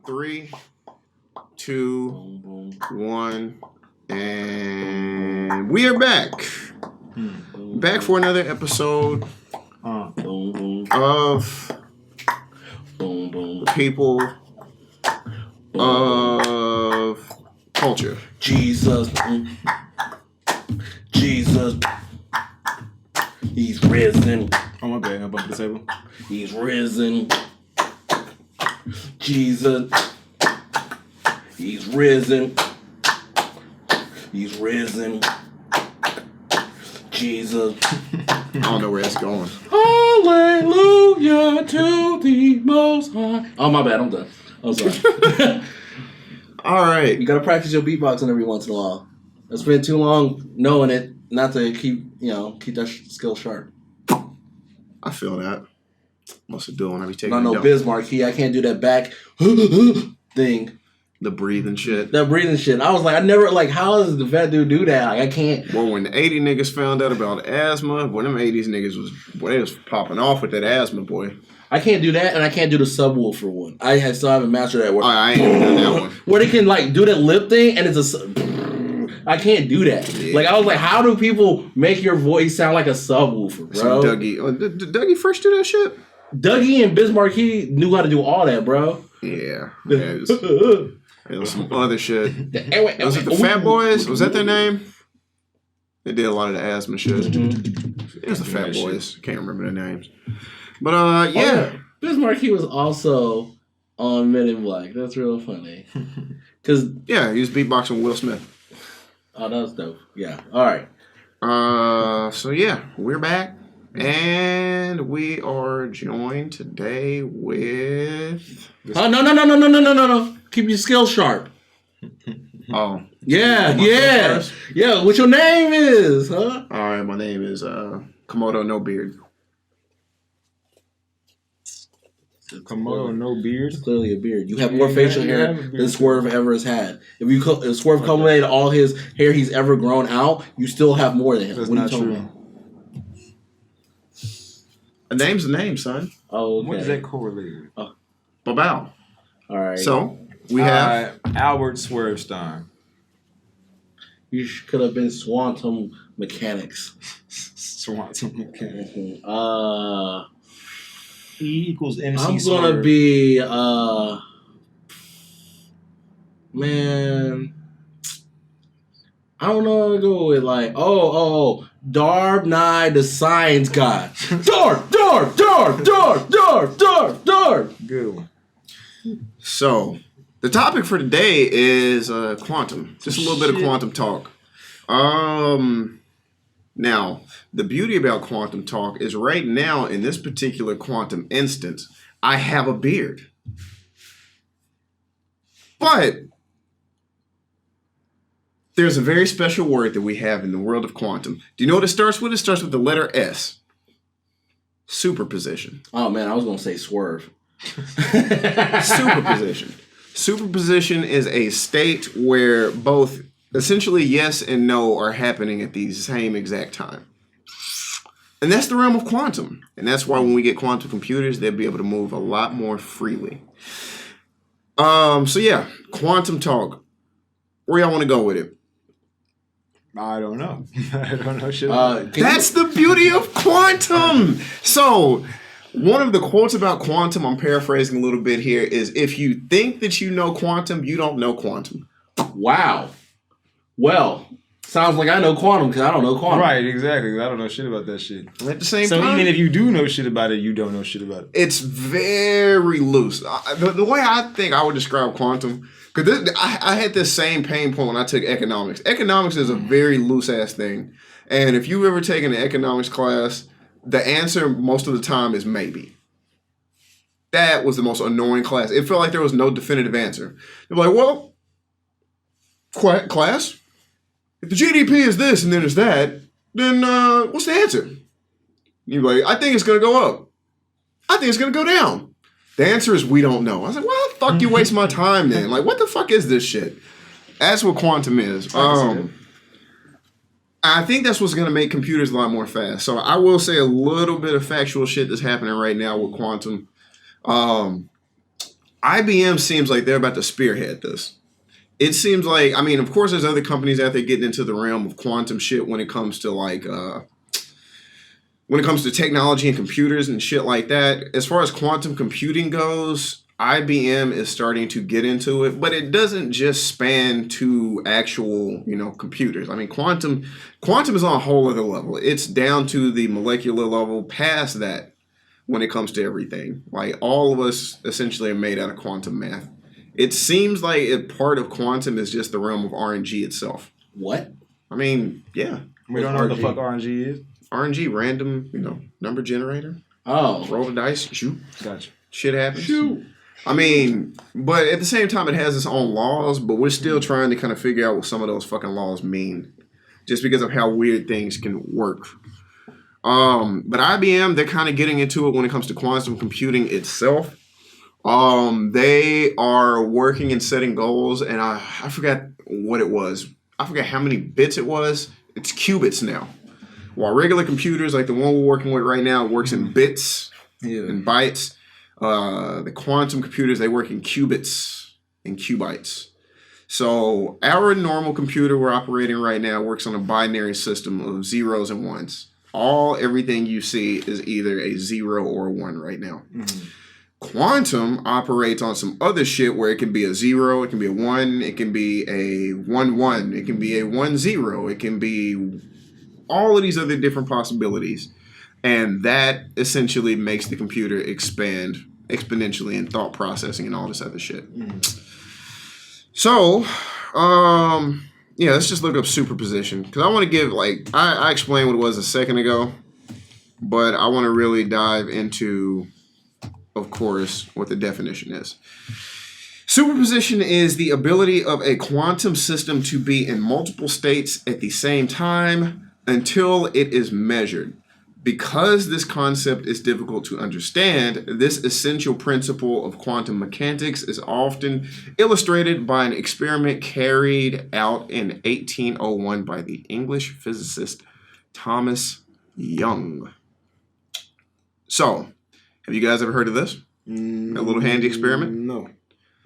3, 2, 1, and we are back. Back for another episode of People of Culture. Jesus, he's risen. Oh my bad, I bumped the table. He's risen. Jesus, he's risen. He's risen. Jesus. I don't know where that's going. Hallelujah to the Most High. Oh, my bad. I'm done. I'm sorry. All right. You gotta practice your beatboxing every once in a while. I spent too long knowing it, not to keep that skill sharp. I feel that. What's it doing? I be taking No Bismarck key. I can't do that back thing. the breathing shit. That breathing shit. I was like, I never, how does the fat dude do that? Like, I can't. Well, when the 80 niggas found out about asthma, boy, them 80s niggas they was popping off with that asthma, boy. I can't do that, and I can't do the subwoofer one. I still haven't mastered that one. I ain't even done that one. Where they can, do that lip thing, and it's I can't do that. Yeah. I was like, how do people make your voice sound like a subwoofer, bro? Some Dougie. Did Dougie first do that shit? Dougie and Bismarck, he knew how to do all that, bro. Yeah. It was some other shit. Was it the Fat Boys? Was that their name? They did a lot of the asthma shit. It was the Fat Boys. Can't remember their names. But, yeah. Bismarck, he was also on Men in Black. That's real funny. Yeah, he was beatboxing Will Smith. Oh, that was dope. Yeah. All right. So, yeah, we're back. And we are joined today with... No. Keep your skills sharp. Oh. Yeah. What your name is, huh? All right, my name is Komodo No Beard. Komodo No Beard? It's clearly a beard. You have more facial hair than Swerve ever has had. If Swerve culminated all his hair he's ever grown out, you still have more than him. That's what not are you talking true. about? A name's a name, son. Oh, okay. What does that correlate with? Ba-bow. All right. So, we have... Albert Swervestein. You could have been Swanton Mechanics. Swanton Mechanics. E equals MC I'm Swerve. gonna be man. I don't know. I'll go with Darb Nye the Science Guy. Darb. Good one. So, the topic for today is quantum. Just a little bit of quantum talk. Now, the beauty about quantum talk is right now, in this particular quantum instance, I have a beard. But there's a very special word that we have in the world of quantum. Do you know what it starts with? It starts with the letter S. Superposition. Oh man, I was gonna say Swerve. Superposition. Superposition is a state where both essentially yes and no are happening at the same exact time. And that's the realm of quantum. And that's why when we get quantum computers, they'll be able to move a lot more freely. So yeah, quantum talk. Where y'all want to go with it? I don't know. I don't know shit about it. That's the beauty of quantum. So, one of the quotes about quantum, I'm paraphrasing a little bit here, is if you think that you know quantum, you don't know quantum. Wow. Well, sounds like I know quantum because I don't know quantum. Right, exactly. I don't know shit about that shit. At the same So time, even if you do know shit about it, you don't know shit about it. it's very loose. The way I think I would describe quantum, because I had this same pain point when I took economics. Economics is a very loose-ass thing. And if you've ever taken an economics class, the answer most of the time is maybe. That was the most annoying class. It felt like there was no definitive answer. They're like, well, class, if the GDP is this and then it's that, then what's the answer? You're like, I think it's going to go up. I think it's going to go down. The answer is we don't know. I was like, why the fuck you waste my time then? Like, what the fuck is this shit? That's what quantum is. I think that's what's going to make computers a lot more fast. So I will say a little bit of factual shit that's happening right now with quantum. IBM seems like they're about to spearhead this. It seems like, I mean, of course, there's other companies out there getting into the realm of quantum shit when it comes to like, when it comes to technology and computers and shit like that. As far as quantum computing goes, IBM is starting to get into it, but it doesn't just span to actual, computers. I mean, quantum is on a whole other level. It's down to the molecular level, past that when it comes to everything. Like, all of us essentially are made out of quantum math. It seems like a part of quantum is just the realm of RNG itself. What? I mean, yeah. We don't know what the fuck RNG is. RNG, random, number generator. Oh. Roll the dice, shoot. Gotcha. Shit happens. Shoot. I mean, but at the same time, it has its own laws, but we're still trying to kind of figure out what some of those fucking laws mean. Just because of how weird things can work. But IBM, they're kind of getting into it when it comes to quantum computing itself. They are working and setting goals, and I forgot what it was. I forgot how many bits it was. It's qubits now. While regular computers, like the one we're working with right now, works in bits and bytes. The quantum computers, they work in qubits and qubits. So our normal computer we're operating right now works on a binary system of zeros and ones. Everything you see is either a 0 or a 1 right now. Mm-hmm. Quantum operates on some other shit where it can be a 0, it can be a 1, it can be a 1-1, it can be a 1-0, it can be all of these other different possibilities. And that essentially makes the computer expand exponentially in thought processing and all this other shit. Mm. So, let's just look up superposition. Because I want to give, I explained what it was a second ago. But I want to really dive into, of course, what the definition is. Superposition is the ability of a quantum system to be in multiple states at the same time until it is measured. Because this concept is difficult to understand, this essential principle of quantum mechanics is often illustrated by an experiment carried out in 1801 by the English physicist Thomas Young. So, have you guys ever heard of this? A little handy experiment? No.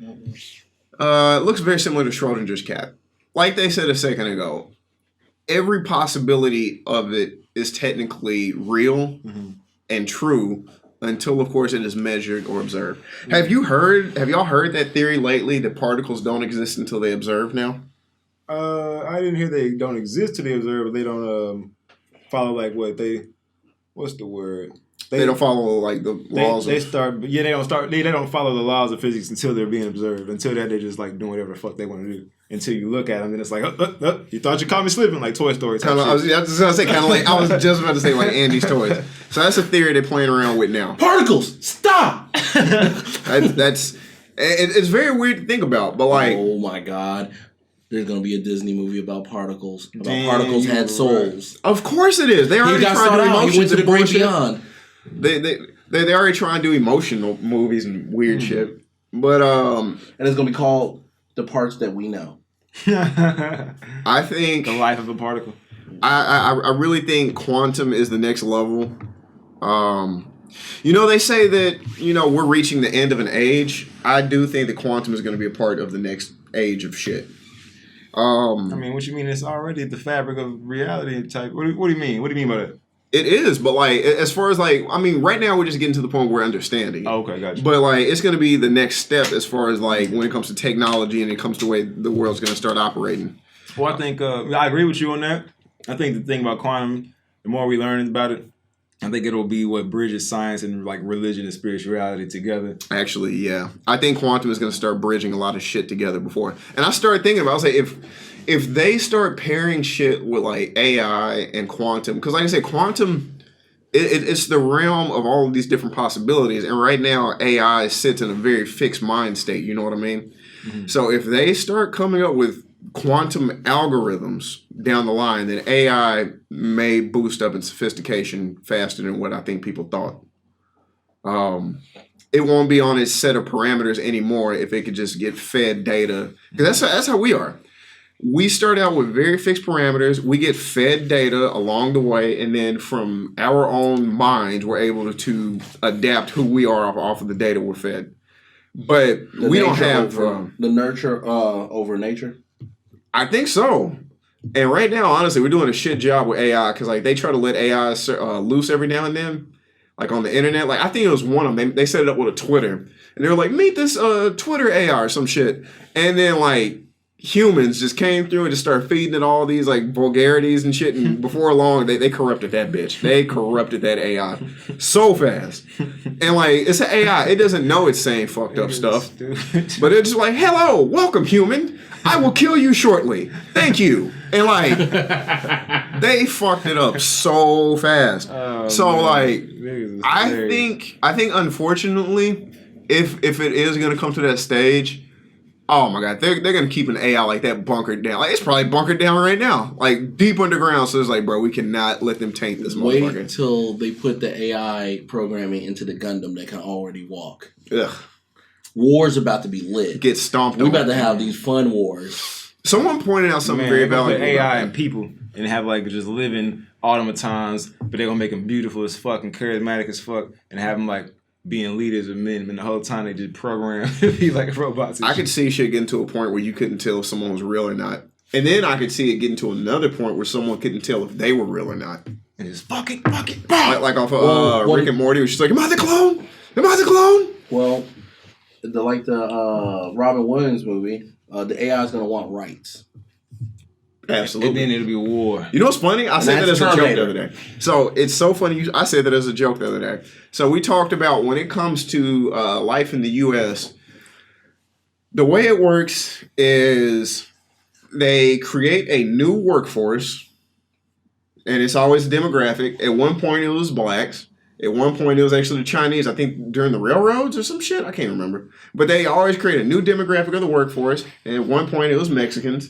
It looks very similar to Schrodinger's cat. Like they said a second ago, every possibility of it is technically real and true until, of course, it is measured or observed. Have y'all heard that theory lately that particles don't exist until they observe now? I didn't hear they don't exist till they observe, but they don't follow what's the word? They don't follow the laws. They don't follow the laws of physics until they're being observed. Until that, they're just doing whatever the fuck they want to do. Until you look at them, then it's like, you thought you caught me slipping, like Toy Story. I was just about to say like Andy's toys. So that's a theory they're playing around with now. Particles, stop. It's very weird to think about, but oh my god. There's gonna be a Disney movie about particles. Particles had souls. Of course it is. They already tried to do emotions. He went to the great beyond. They already trying to do emotional movies and weird shit. But and it's gonna be called The Parts That We Know. I think the life of a particle. I really think quantum is the next level. They say that we're reaching the end of an age. I do think that quantum is going to be a part of the next age of shit. What you mean? It's already the fabric of reality type. What do you mean? What do you mean by that? It is, but as far as right now we're just getting to the point where we're understanding. Oh, okay, gotcha. But it's going to be the next step as far as when it comes to technology and it comes to the way the world's going to start operating. Well, I think I agree with you on that. I think the thing about quantum, the more we learn about it, I think it'll be what bridges science and religion and spirituality together. Actually, yeah, I think quantum is going to start bridging a lot of shit together before. And I started thinking about, I was like, if they start pairing shit with AI and quantum, because like I said, quantum, it's the realm of all of these different possibilities. And right now, AI sits in a very fixed mind state. You know what I mean? Mm-hmm. So if they start coming up with quantum algorithms down the line, then AI may boost up in sophistication faster than what I think people thought. It won't be on its set of parameters anymore if it could just get fed data. Because that's how we are. We start out with very fixed parameters. We get fed data along the way, and then from our own minds, we're able to adapt who we are off of the data we're fed. but we don't have the nurture over nature. I think so. And right now, honestly, we're doing a shit job with AI because like they try to let AI loose every now and then, like on the internet. Like I think it was one of them. They set it up with a Twitter, and they were like, "Meet this Twitter AI or some shit," and then like humans just came through and just started feeding it all these like vulgarities and shit. And before long, they corrupted that bitch. They corrupted that AI so fast. And like it's an AI, it doesn't know it's saying fucked up stuff, but it's just like, "Hello, welcome, human. I will kill you shortly. Thank you." And like they fucked it up so fast. So man. Like I think unfortunately, if it is gonna come to that stage, oh my god, they're gonna keep an AI like that bunkered down. Like it's probably bunkered down right now, like deep underground. So it's like, bro, we cannot let them taint this motherfucker. Wait till they put the AI programming into the Gundam that can already walk. Ugh. War's about to be lit. Get stomped. We about to have these fun wars. Someone pointed out something very valuable. Put AI and people and have like just living automatons, but they're gonna make them beautiful as fuck and charismatic as fuck, and have them like being leaders of men, and the whole time they just program to be like robots. I could see shit getting to a point where you couldn't tell if someone was real or not, and then I could see it getting to another point where someone couldn't tell if they were real or not. And just fuck it. Like off of Rick and Morty, where she's like, "Am I the clone? Am I the clone?" Well, the Robin Williams movie, the AI is gonna want rights. Absolutely. And then it'll be a war. You know what's funny? I said that as a joke the other day. So it's so funny. I said that as a joke the other day. So we talked about when it comes to life in the U.S., the way it works is they create a new workforce, and it's always a demographic. At one point, it was blacks. At one point, it was actually the Chinese. I think during the railroads or some shit. I can't remember. But they always create a new demographic of the workforce. And at one point, it was Mexicans.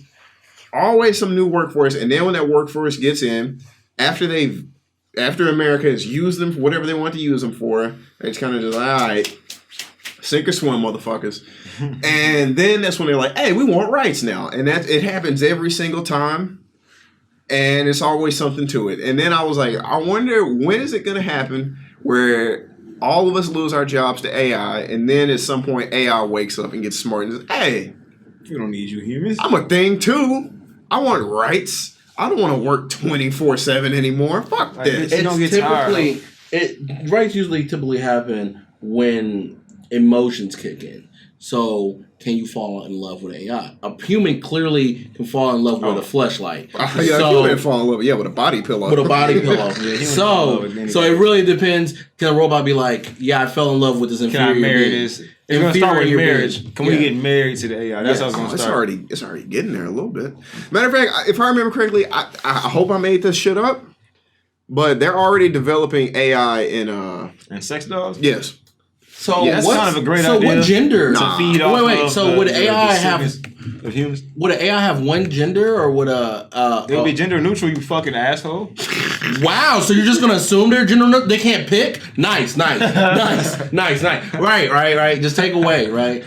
Always some new workforce, and then when that workforce gets in, after America has used them for whatever they want to use them for, it's kind of just like, all right, sink or swim, motherfuckers. And then that's when they're like, hey, we want rights now, and it happens every single time, and it's always something to it. And then I was like, I wonder when is it going to happen where all of us lose our jobs to AI, and then at some point AI wakes up and gets smart and says, hey, we don't need you humans. I'm a thing too. I want rights. I don't want to work 24/7 anymore. Fuck this. Rights usually typically happen when emotions kick in. So, can you fall in love with AI? A human clearly can fall in love with a fleshlight. Yeah, so, you can fall in love with a body pillow. With a body pillow. So it really depends. Can a robot be like, yeah, I fell in love with this inferior Can I marry this? It's going to start with marriage. Can we get married to the AI? That's how it's going to start. It's already getting there a little bit. Matter of fact, if I remember correctly, I hope I made this shit up, but they're already developing AI in sex dolls? Yes. So that's kind of a great idea. So what gender? To feed off wait. So would AI have of humans? Would an AI have one gender, or would it'll be gender neutral? You fucking asshole. Wow. So you're just gonna assume they're gender neutral? They can't pick? Nice. Right. Just take away. Right.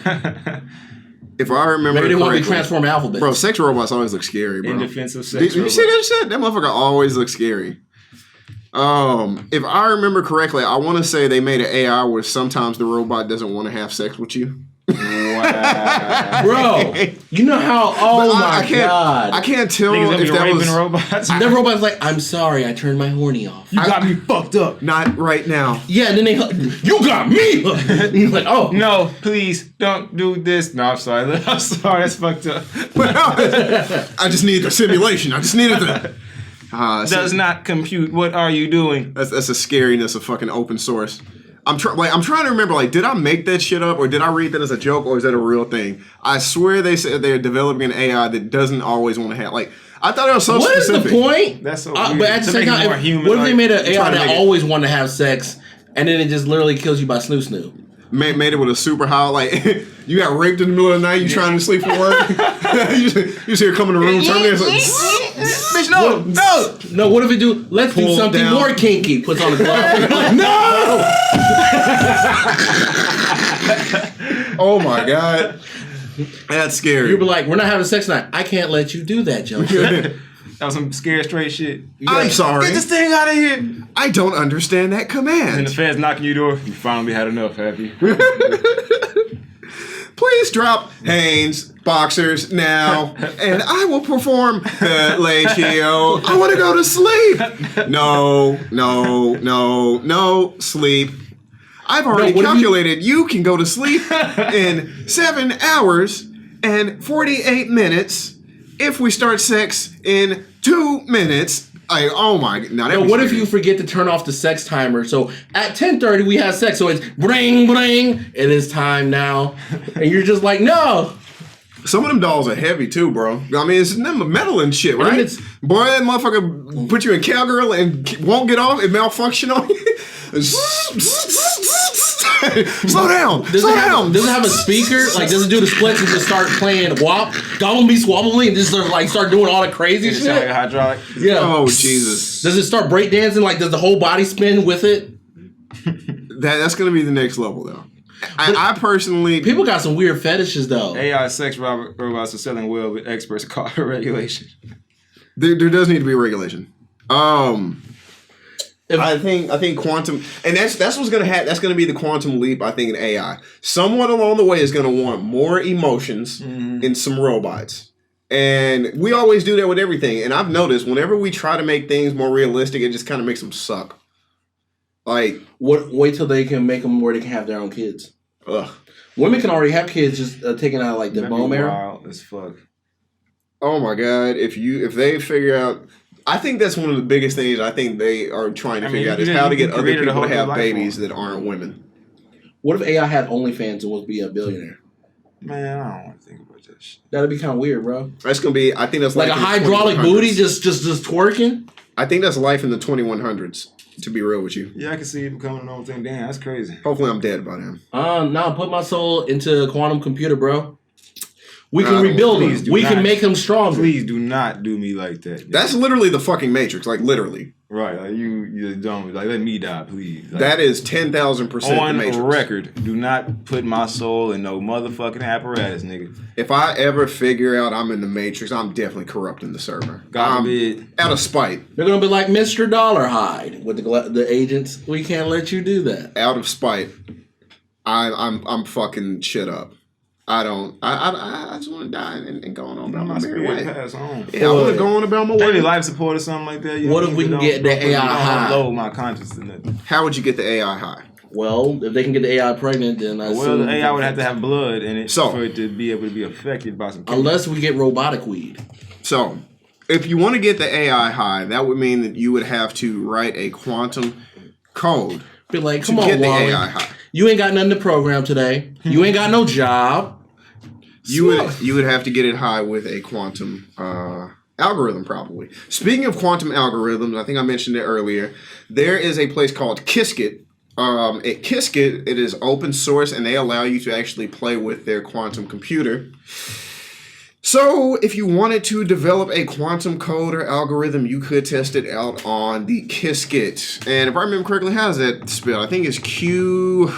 If I remember, maybe they want to be transformed alphabets. Bro, sex robots always look scary, bro. In defense of sex. Did you see that shit? That motherfucker always looks scary. If I remember correctly, I want to say they made an AI where sometimes the robot doesn't want to have sex with you. Wow, bro! You know how? Oh my god! I can't tell if that was robots. The robot's like, "I'm sorry, I turned my horny off. You got me fucked up. Not right now." Yeah, and then you got me. You're like, "Oh no, please don't do this." No, I'm sorry. That's fucked up. I just need the simulation. I just needed the. Does not compute. What are you doing? That's a scariness of fucking open source. I'm trying to remember. Like, did I make that shit up, or did I read that as a joke, or is that a real thing? I swear they said they're developing an AI that doesn't always want to have. Like, I thought it was so specific. What is the point? That's so weird. But at the same time, what if they made an AI that always wanted to have sex, and then it just literally kills you by snoo? Made it with a super high, like you got raped in the middle of the night, you trying to sleep for work. you just hear come in the room, turn there, like, bitch, no. What if it do? Let's do something more kinky. Puts on the glove. Like, no. Oh my god, that's scary. You'd be like, we're not having sex tonight. I can't let you do that, Joe. That was some scared straight shit. I'm sorry. Get this thing out of here. I don't understand that command. And the feds knocking your door. You finally had enough, have you? please drop Hanes boxers now, and I will perform fellatio. I want to go to sleep. No, sleep. I've already calculated you can go to sleep in 7 hours and 48 minutes if we start sex in 2 minutes. Oh my! Now what if you forget to turn off the sex timer? So at 10:30 we have sex, so it's bring, it is time now, and you're just like, no. Some of them dolls are heavy too, bro. I mean, it's metal and shit, right? Boy, that motherfucker put you in cowgirl and won't get off. It malfunction on you. Slow down. Does it have a speaker? Like, does it do the splits and just start playing wop, gobble me squabbly, and just start doing all the crazy shit? Like a hydraulic. Yeah. Oh Jesus. Does it start breakdancing? Like, does the whole body spin with it? That's gonna be the next level, though. I personally, people got some weird fetishes though. AI sex robots are selling well, but experts call it regulation. There does need to be regulation. I think quantum, and that's what's gonna happen. That's gonna be the quantum leap. I think in AI, somewhat along the way is gonna want more emotions in some robots, and we always do that with everything. And I've noticed whenever we try to make things more realistic, it just kind of makes them suck. Like, wait till they can make them where they can have their own kids. Ugh. Women can already have kids just taking out like the bone marrow. Wild as fuck. Oh my God! If they figure out. I think that's one of the biggest things I think they are trying to figure out is how to get other people to have babies that aren't women. What if AI had OnlyFans and was be a billionaire? Man, I don't want to think about that shit. That'd be kind of weird, bro. That's gonna be. I think that's like a hydraulic booty just twerking. I think that's life in the 2100s. To be real with you. Yeah, I can see it becoming a normal thing. Damn, that's crazy. Hopefully, I'm dead by then. No, put my soul into a quantum computer, bro. We can rebuild them. We can make them stronger. Please do not do me like that. Dude. That's literally the fucking Matrix. Like, literally. Right. Like, you're dumb. Like, let me die, please. Like, that is 10,000% on the Matrix. record, do not put my soul in no motherfucking apparatus, nigga. If I ever figure out I'm in the Matrix, I'm definitely corrupting the server. God forbid. Out of spite. They're going to be like Mr. Dollarhide with the agents. We can't let you do that. Out of spite. I'm fucking shit up. I just want to die and go on about my merry way. Pass on. Yeah, I want to go on about my way. Maybe life support or something like that. What if we can get the AI high? Load my consciousness. How would you get the AI high? Well, if they can get the AI pregnant, then the AI would have to have blood in it for it to be able to be affected by some chemicals. Unless we get robotic weed. So, if you want to get the AI high, that would mean that you would have to write a quantum code. Be like, come on, get the Wally. AI high. You ain't got nothing to program today. You ain't got no job. You would have to get it high with a quantum algorithm, probably. Speaking of quantum algorithms, I think I mentioned it earlier. There is a place called Qiskit. At Qiskit, it is open source, and they allow you to actually play with their quantum computer. So, if you wanted to develop a quantum code or algorithm, you could test it out on the Qiskit. And if I remember correctly, how's that spelled? I think it's Qiskit,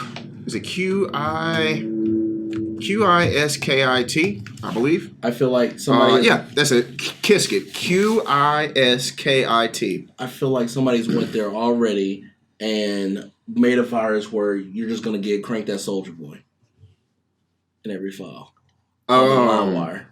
I believe. I feel like somebody... yeah, that's it. Qiskit. Qiskit. I feel like somebody's went there already and made a virus where you're just going to get cranked at Soldier Boy in every file. Wire.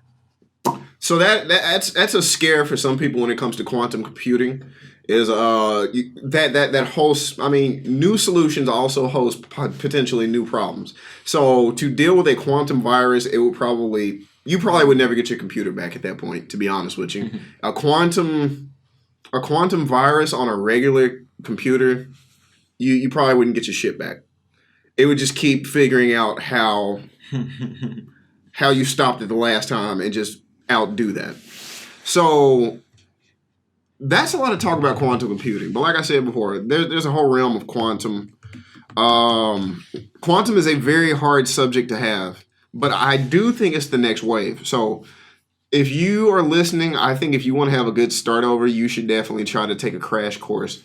So that's a scare for some people when it comes to quantum computing. Is that hosts? I mean, new solutions also host potentially new problems. So to deal with a quantum virus, you probably would never get your computer back at that point. To be honest with you, a quantum virus on a regular computer, you probably wouldn't get your shit back. It would just keep figuring out how you stopped it the last time and just outdo that. So that's a lot of talk about quantum computing. But like I said before, there's a whole realm of quantum. Quantum is a very hard subject to have, but I do think it's the next wave. So if you are listening, I think if you want to have a good start over, you should definitely try to take a crash course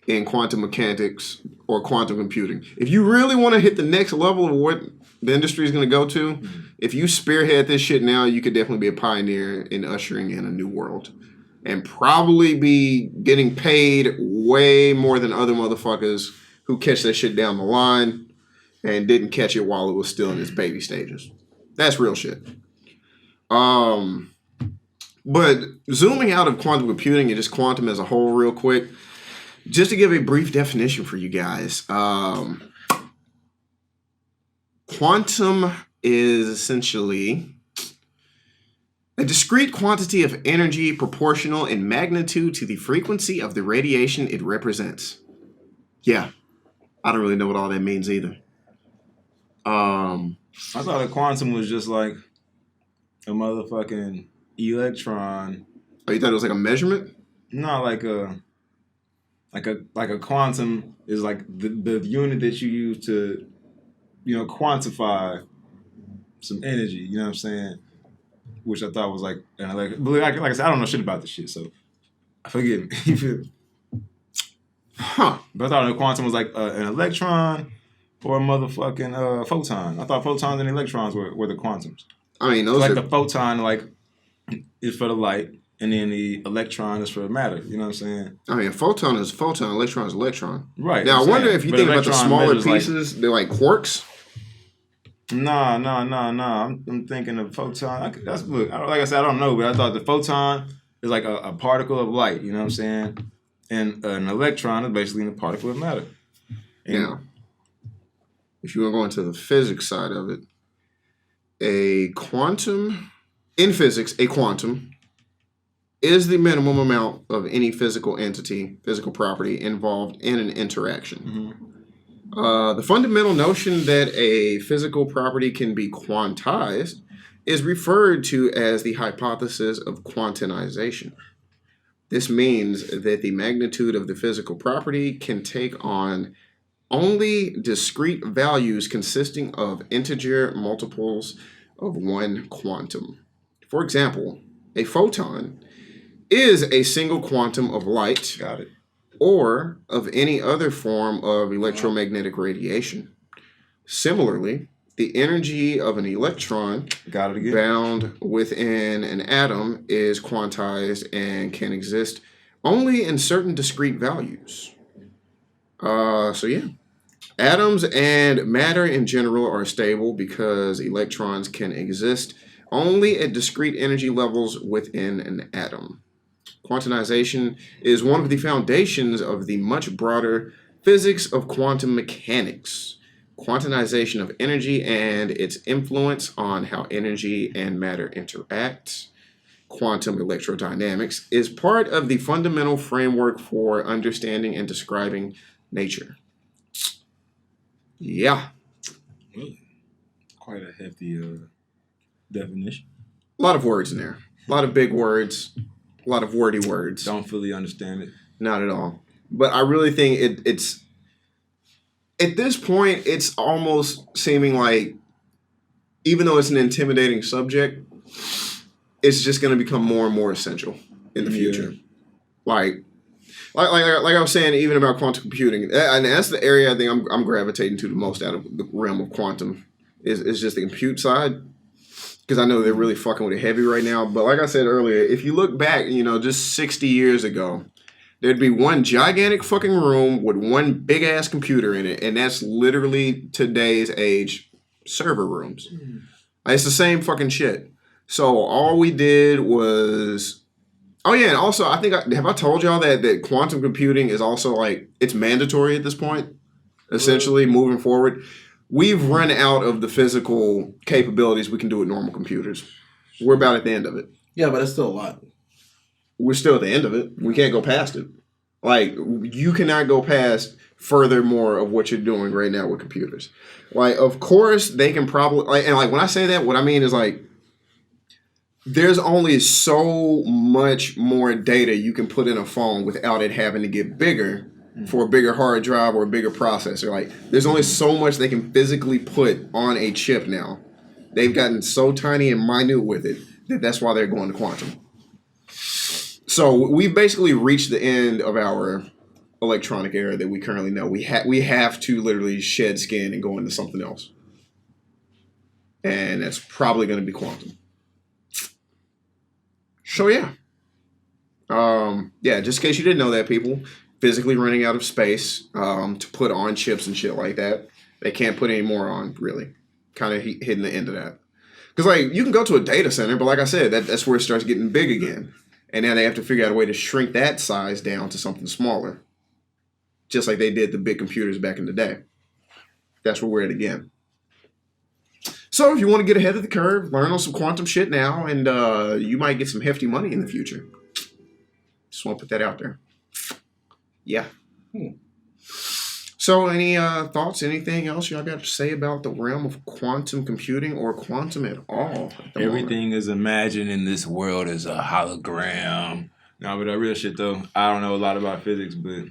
in quantum mechanics or quantum computing. If you really want to hit the next level of what the industry is going to go to, if you spearhead this shit now, you could definitely be a pioneer in ushering in a new world. And probably be getting paid way more than other motherfuckers who catch that shit down the line and didn't catch it while it was still in its baby stages. That's real shit. But zooming out of quantum computing and just quantum as a whole real quick, just to give a brief definition for you guys. Quantum is essentially a discrete quantity of energy proportional in magnitude to the frequency of the radiation it represents. Yeah, I don't really know what all that means either. I thought a quantum was just like a motherfucking electron. Oh, you thought it was like a measurement? No, like a quantum is like the unit that you use to, quantify some energy. You know what I'm saying? Which I thought was like an electron. But like I said, I don't know shit about this shit, so forgive me. You feel me? Huh. But I thought a quantum was like an electron or a motherfucking photon. I thought photons and electrons were the quantums. I mean, those so like are... the photon is for the light, and then the electron is for the matter. You know what I'm saying? I mean, a photon is a photon, electron is electron. Right. Now, I wonder if you think about the smaller measures, pieces, they're like quarks. No. I'm thinking of photon. Look, like I said, I don't know, but I thought the photon is like a particle of light. You know what I'm saying? And an electron is basically a particle of matter. And Now, if you want to go into the physics side of it, in physics, a quantum is the minimum amount of any physical entity, physical property involved in an interaction. Mm-hmm. The fundamental notion that a physical property can be quantized is referred to as the hypothesis of quantization. This means that the magnitude of the physical property can take on only discrete values consisting of integer multiples of one quantum. For example, a photon is a single quantum of light. Got it. Or of any other form of electromagnetic radiation. Similarly, the energy of an electron bound within an atom is quantized and can exist only in certain discrete values. Atoms and matter in general are stable because electrons can exist only at discrete energy levels within an atom. Quantization is one of the foundations of the much broader physics of quantum mechanics. Quantization of energy and its influence on how energy and matter interact. Quantum electrodynamics is part of the fundamental framework for understanding and describing nature. Yeah. Really? Quite a hefty definition. A lot of words in there. A lot of big words. A lot of wordy words. Don't fully understand it. Not at all. But I really think it's... At this point, it's almost seeming like, even though it's an intimidating subject, it's just going to become more and more essential in the future. Like I was saying, even about quantum computing, and that's the area I think I'm gravitating to the most out of the realm of quantum is just the compute side, because I know they're really fucking with it heavy right now. But like I said earlier, if you look back, just 60 years ago, there'd be one gigantic fucking room with one big ass computer in it, and that's literally today's age server rooms. It's the same fucking shit. So all we did was... Oh yeah, and also I think have I told y'all that quantum computing is also it's mandatory at this point, essentially moving forward. We've run out of the physical capabilities we can do with normal computers. We're about at the end of it. Yeah, but it's still a lot. We're still at the end of it. We can't go past it. You cannot go past furthermore of what you're doing right now with computers. Of course they can probably and when I say that, what I mean is there's only so much more data you can put in a phone without it having to get bigger for a bigger hard drive or a bigger processor. There's only so much they can physically put on a chip now. They've gotten so tiny and minute with it that's why they're going to quantum. So we've basically reached the end of our electronic era that we currently know. We have to literally shed skin and go into something else. And that's probably going to be quantum. So yeah. Just in case you didn't know that, people, physically running out of space to put on chips and shit like that. They can't put any more on, really. Kind of hitting the end of that. Because like you can go to a data center, but like I said, that's where it starts getting big again, and now they have to figure out a way to shrink that size down to something smaller, just like they did the big computers back in the day. That's where we're at again. So if you want to get ahead of the curve, learn on some quantum shit now, and you might get some hefty money in the future. Just want to put that out there. Yeah. So any thoughts, anything else y'all got to say about the realm of quantum computing or quantum at all? Everything is imagined in this world as a hologram. No, but that real shit though, I don't know a lot about physics, but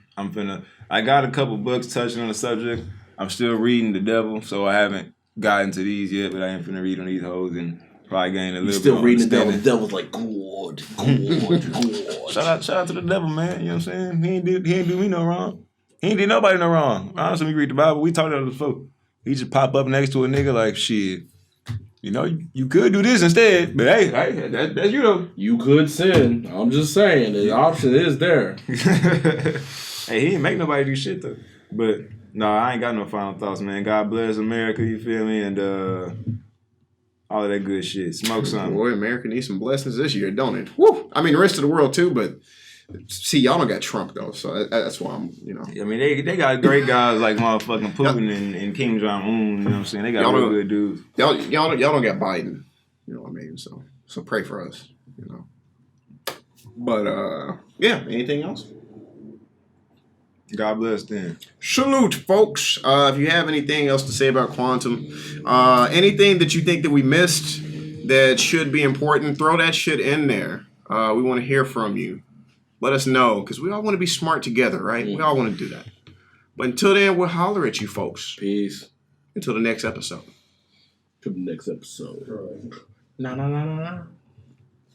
I got a couple books touching on the subject. I'm still reading The Devil, so I haven't gotten to these yet, but I ain't finna read on these hoes and probably gain a little bit. Still reading The Devil. understanding. The Devil's like, good. Shout out to the devil, man. You know what I'm saying? He ain't do me no wrong. He ain't did nobody no wrong. Honestly, we read the Bible. We talked about it before. He just pop up next to a nigga like, shit. You know, you could do this instead, but hey, that's you though. You could sin. I'm just saying, the option is there. Hey, he didn't make nobody do shit though. But no, I ain't got no final thoughts, man. God bless America, you feel me? And all of that good shit. Smoke something. Boy, America needs some blessings this year, don't it? Woo! I mean, the rest of the world too, but see, y'all don't got Trump though, so that's why I'm, you know. I mean, they got great guys like motherfucking Putin and Kim Jong Un. You know what I'm saying? They got real good dudes. Y'all don't got Biden. You know what I mean? So pray for us. You know. But yeah. Anything else? God bless them. Salute, folks. If you have anything else to say about quantum, anything that you think that we missed that should be important, throw that shit in there. We want to hear from you. Let us know, because we all want to be smart together, right? We all want to do that. But until then, we'll holler at you folks. Peace. Until the next episode. To the next episode. No.